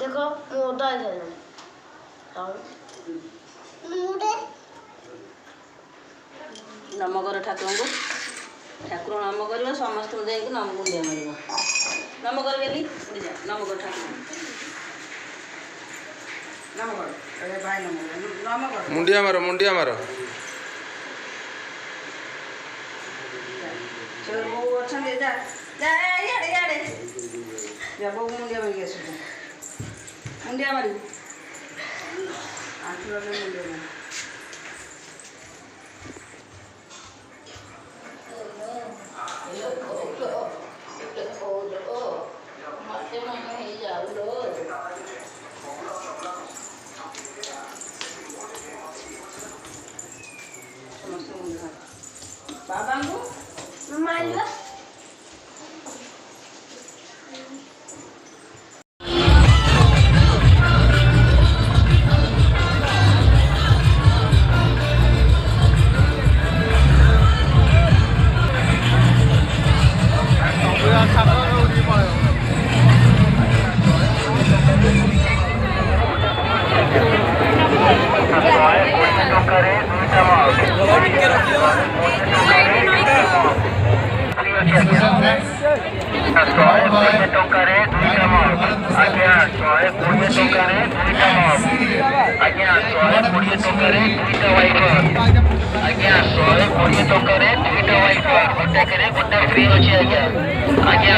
देखो मोदा है नम कर ठाकुर को ठाकुर नम कर समस्त नम मुंडिया मार नम कर बेली जा नम कर ठाकुर नम कर भाई नम कर मुंडिया मार चल वो अच्छा ले जा जा याडे जा वो मुंडिया मार के मुंडिया मारी आठ वाले मुंडिया मारी बाबा को मारियो आज्ञा 120 टंका रे 2टा फ्री अछि आज्ञा